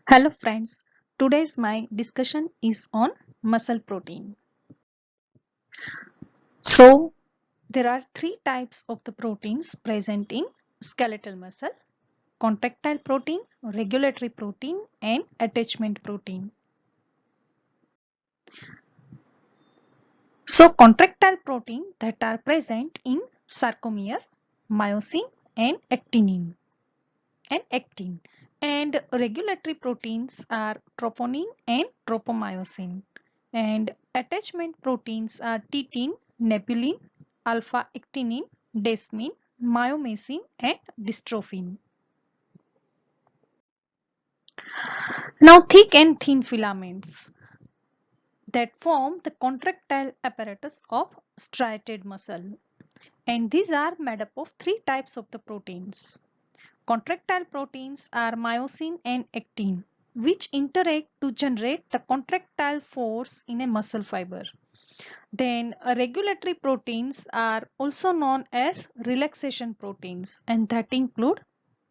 Hello friends, today's my discussion is on muscle protein. So there are three types of the proteins present in skeletal muscle: contractile protein, regulatory protein and attachment protein. So contractile protein that are present in sarcomere, myosin and actin. And regulatory proteins are troponin and tropomyosin. And attachment proteins are titin, nebulin, alpha-actinin, desmin, myomasin and dystrophin. Now thick and thin filaments that form the contractile apparatus of striated muscle. And these are made up of three types of the proteins. Contractile proteins are myosin and actin, which interact to generate the contractile force in a muscle fiber. Then regulatory proteins are also known as relaxation proteins, and that include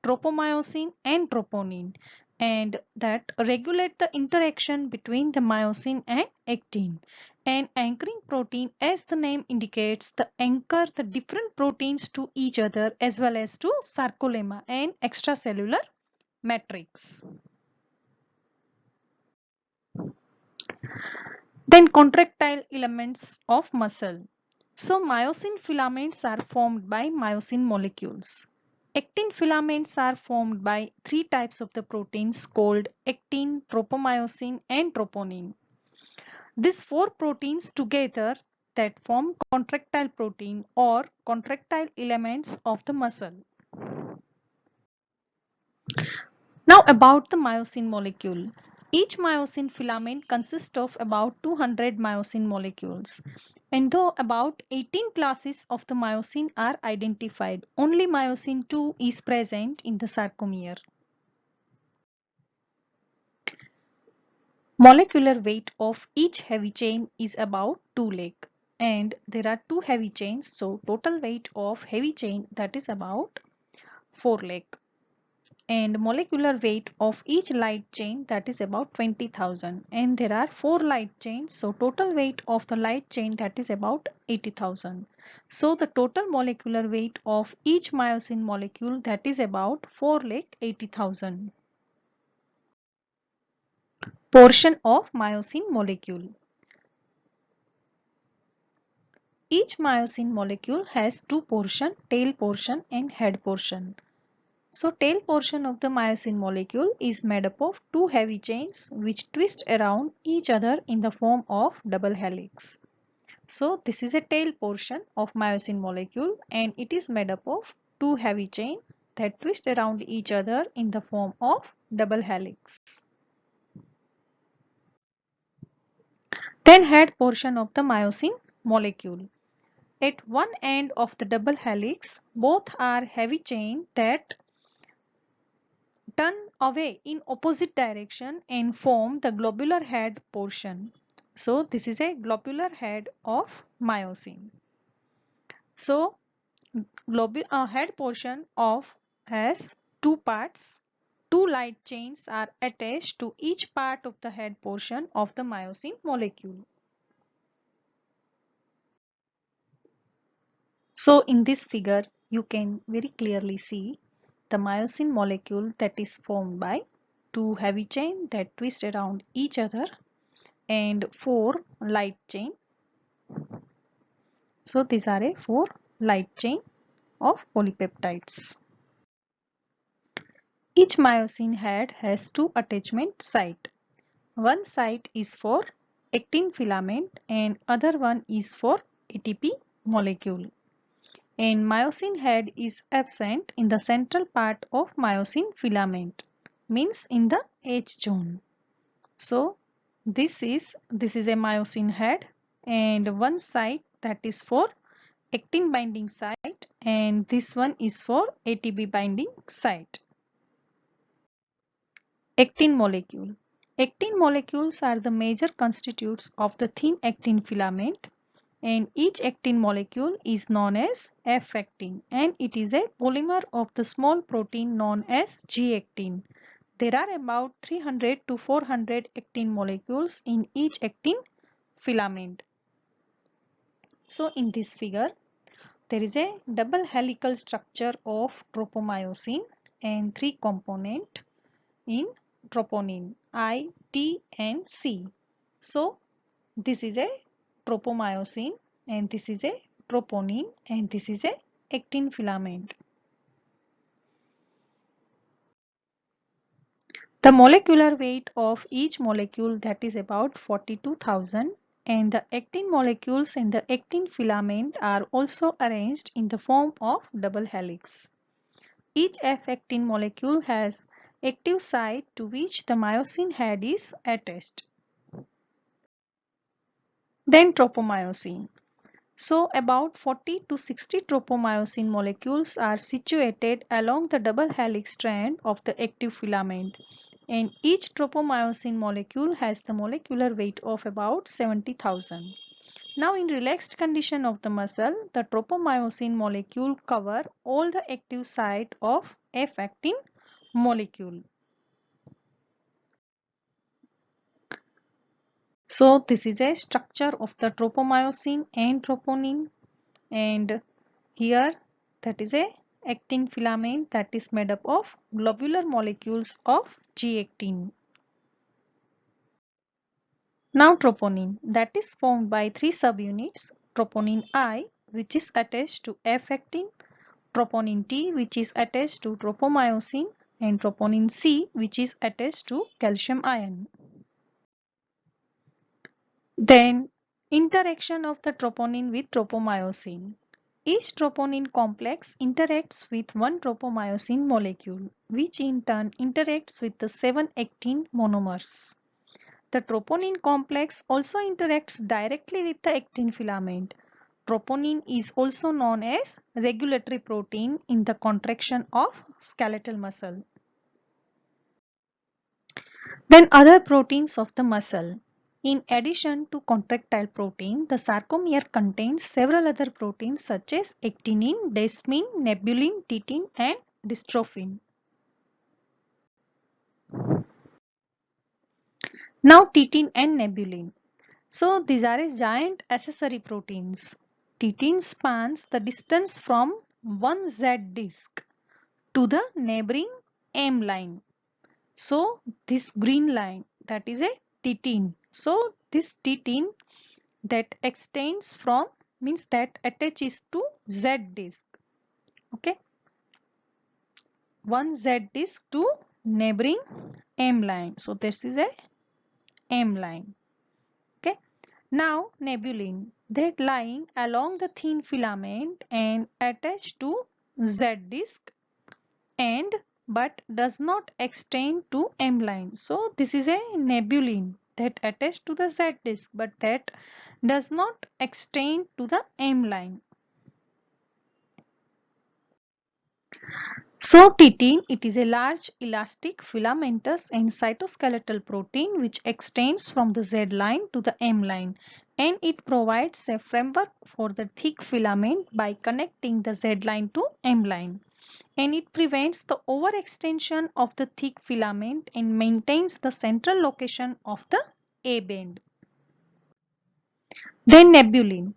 tropomyosin and troponin, and that regulate the interaction between the myosin and actin. And anchoring protein, as the name indicates, the anchor the different proteins to each other as well as to sarcolemma and extracellular matrix. Then contractile elements of muscle. So myosin filaments are formed by myosin molecules. Actin filaments are formed by three types of the proteins called actin, tropomyosin and troponin. These four proteins together that form contractile protein or contractile elements of the muscle. Now about the myosin molecule. Each myosin filament consists of about 200 myosin molecules. And though about 18 classes of the myosin are identified, only myosin 2 is present in the sarcomere. Molecular weight of each heavy chain is about 2 log, and there are two heavy chains, so total weight of heavy chain that is about 4 log. And molecular weight of each light chain that is about 20,000, and there are 4 light chains, so total weight of the light chain that is about 80,000. So the total molecular weight of each myosin molecule that is about 4 lakh 80,000. Portion of myosin molecule. Each myosin molecule has two portion, tail portion and head portion. So tail portion of the myosin molecule is made up of two heavy chains which twist around each other in the form of double helix. So this is a tail portion of myosin molecule and it is made up of two heavy chains that twist around each other in the form of double helix. Then head portion of the myosin molecule. At one end of the double helix, both are heavy chain that turn away in opposite direction and form the globular head portion. So this is a globular head of myosin. So head portion of has two parts. Two light chains are attached to each part of the head portion of the myosin molecule. So in this figure, you can very clearly see the myosin molecule that is formed by two heavy chain that twist around each other and four light chain. So these are a four light chain of polypeptides. Each myosin head has two attachment site. One site is for actin filament and other one is for ATP molecule. And myosin head is absent in the central part of myosin filament, means in the H zone. So this is a myosin head and one site that is for actin binding site and this one is for ATP binding site. Actin molecule. Actin molecules are the major constituents of the thin actin filament and each actin molecule is known as F-actin and it is a polymer of the small protein known as G-actin. There are about 300 to 400 actin molecules in each actin filament. So in this figure, there is a double helical structure of tropomyosin and three components in troponin I, T and C. So this is a tropomyosin and this is a troponin and this is a actin filament. The molecular weight of each molecule, that is about 42,000, and the actin molecules in the actin filament are also arranged in the form of double helix. Each F-actin molecule has active site to which the myosin head is attached. Then tropomyosin. So about 40 to 60 tropomyosin molecules are situated along the double helix strand of the active filament, and each tropomyosin molecule has the molecular weight of about 70,000. Now in relaxed condition of the muscle, the tropomyosin molecule cover all the active site of F-actin molecule. So this is a structure of the tropomyosin and troponin, and here that is a actin filament that is made up of globular molecules of G-actin. Now troponin, that is formed by three subunits: troponin I, which is attached to F-actin, troponin T, which is attached to tropomyosin, and troponin C, which is attached to calcium ion. Then interaction of the troponin with tropomyosin. Each troponin complex interacts with one tropomyosin molecule, which in turn interacts with the 7 actin monomers. The troponin complex also interacts directly with the actin filament. Troponin is also known as regulatory protein in the contraction of skeletal muscle. Then other proteins of the muscle. In addition to contractile protein, the sarcomere contains several other proteins such as actinin, desmin, nebulin, titin and dystrophin. Now titin and nebulin. So these are giant accessory proteins. Titin spans the distance from one Z disc to the neighboring M line. So this green line, that is a titin. So this titin that extends from, means that attaches to Z disc. Okay, one Z disc to neighboring M line. So this is a M line. Okay. Now nebulin, that lying along the thin filament and attached to Z disc and but does not extend to M line. So this is a nebulin that attached to the Z disc but that does not extend to the M line. So titin, it is a large elastic filamentous and cytoskeletal protein which extends from the Z line to the M line, and it provides a framework for the thick filament by connecting the Z line to M line, and it prevents the overextension of the thick filament and maintains the central location of the A band. Then nebulin.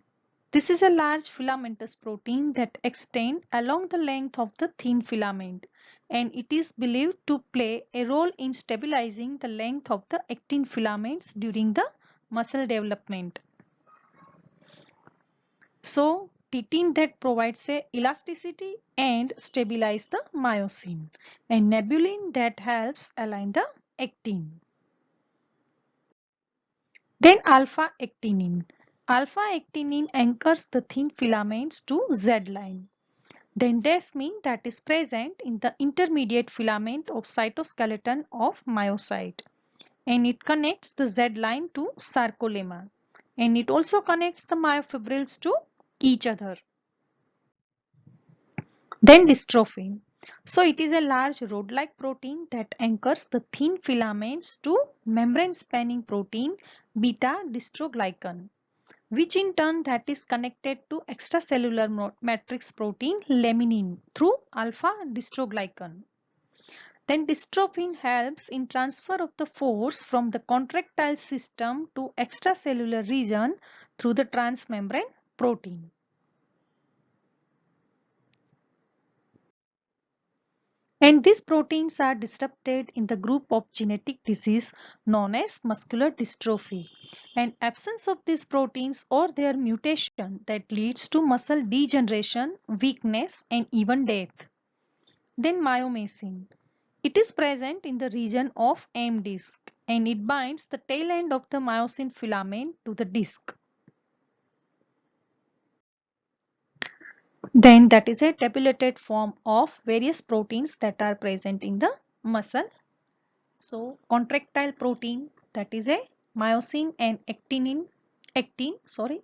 This is a large filamentous protein that extends along the length of the thin filament, and it is believed to play a role in stabilizing the length of the actin filaments during the muscle development. So titin that provides a elasticity and stabilize the myosin, and nebulin that helps align the actin. Then alpha actinin. Alpha actinin anchors the thin filaments to Z line. Then desmin, that is present in the intermediate filament of cytoskeleton of myocyte, and it connects the Z line to sarcolemma, and it also connects the myofibrils to each other. Then dystrophin. So it is a large rod-like protein that anchors the thin filaments to membrane-spanning protein beta dystroglycan, which in turn that is connected to extracellular matrix protein laminin through alpha dystroglycan. Then dystrophin helps in transfer of the force from the contractile system to extracellular region through the transmembrane protein. And these proteins are disrupted in the group of genetic disease known as muscular dystrophy. And absence of these proteins or their mutation that leads to muscle degeneration, weakness and even death. Then myomycin. It is present in the region of M disc and it binds the tail end of the myosin filament to the disc. Then that is a tabulated form of various proteins that are present in the muscle. So contractile protein, that is a myosin and actin, sorry.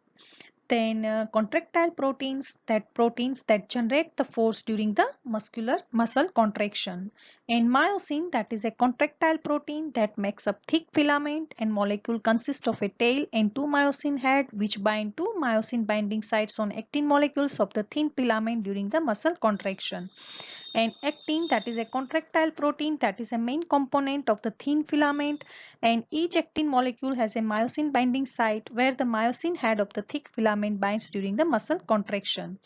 Then contractile proteins that generate the force during the muscle contraction. And myosin, that is a contractile protein that makes up thick filament and molecule consists of a tail and two myosin head which bind to myosin binding sites on actin molecules of the thin filament during the muscle contraction. And actin, that is a contractile protein that is a main component of the thin filament, and each actin molecule has a myosin binding site where the myosin head of the thick filament binds during the muscle contraction.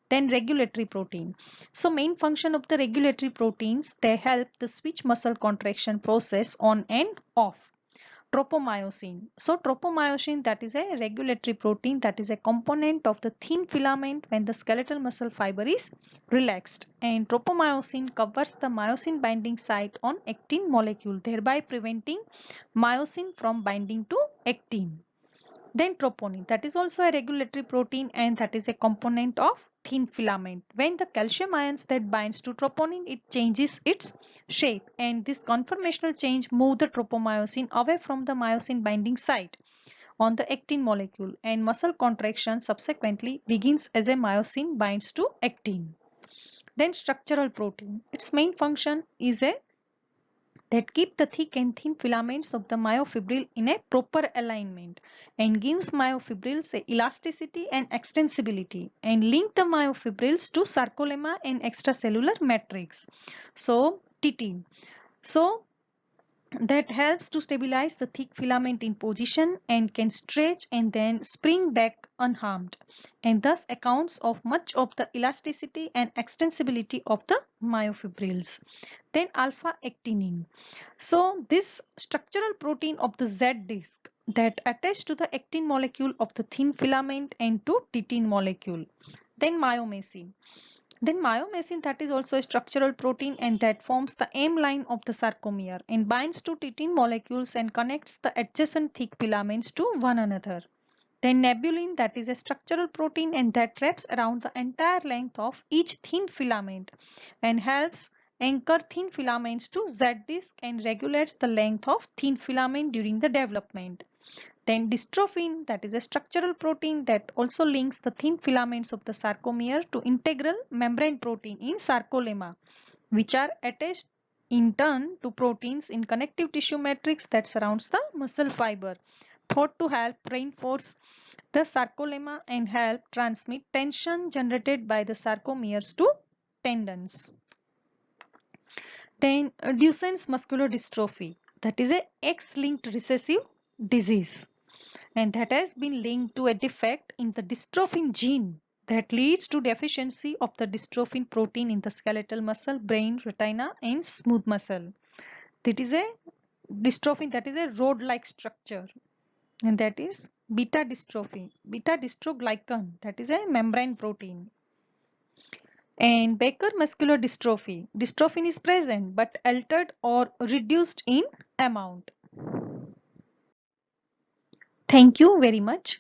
Then regulatory protein. So main function of the regulatory proteins, they help the switch muscle contraction process on and off. Tropomyosin. So tropomyosin, that is a regulatory protein that is a component of the thin filament when the skeletal muscle fiber is relaxed, and tropomyosin covers the myosin binding site on actin molecule, thereby preventing myosin from binding to actin. Then troponin, that is also a regulatory protein and that is a component of thin filament. When the calcium ions that binds to troponin, it changes its shape, and this conformational change move the tropomyosin away from the myosin binding site on the actin molecule, and muscle contraction subsequently begins as a myosin binds to actin. Then structural protein, its main function is a that keep the thick and thin filaments of the myofibril in a proper alignment and gives myofibrils a elasticity and extensibility and link the myofibrils to sarcolemma and extracellular matrix. So titin. So that helps to stabilize the thick filament in position and can stretch and then spring back unharmed, and thus accounts of much of the elasticity and extensibility of the myofibrils. Then alpha actinin. So this structural protein of the Z disc that attach to the actin molecule of the thin filament and to titin molecule. Then myomycin. Then myomycin, that is also a structural protein and that forms the M line of the sarcomere and binds to titin molecules and connects the adjacent thick filaments to one another. Then nebulin, that is a structural protein and that wraps around the entire length of each thin filament and helps anchor thin filaments to Z disc and regulates the length of thin filament during the development. Then dystrophin, that is a structural protein that also links the thin filaments of the sarcomere to integral membrane protein in sarcolemma, which are attached in turn to proteins in connective tissue matrix that surrounds the muscle fiber, thought to help reinforce the sarcolemma and help transmit tension generated by the sarcomeres to tendons. Then Duchenne's muscular dystrophy, that is a X-linked recessive disease, and that has been linked to a defect in the dystrophin gene that leads to deficiency of the dystrophin protein in the skeletal muscle, brain, retina and smooth muscle. That is a dystrophin, that is a rod-like structure, and that is beta dystrophin, beta dystroglycan, that is a membrane protein. And Becker muscular dystrophy, dystrophin is present but altered or reduced in amount. Thank you very much.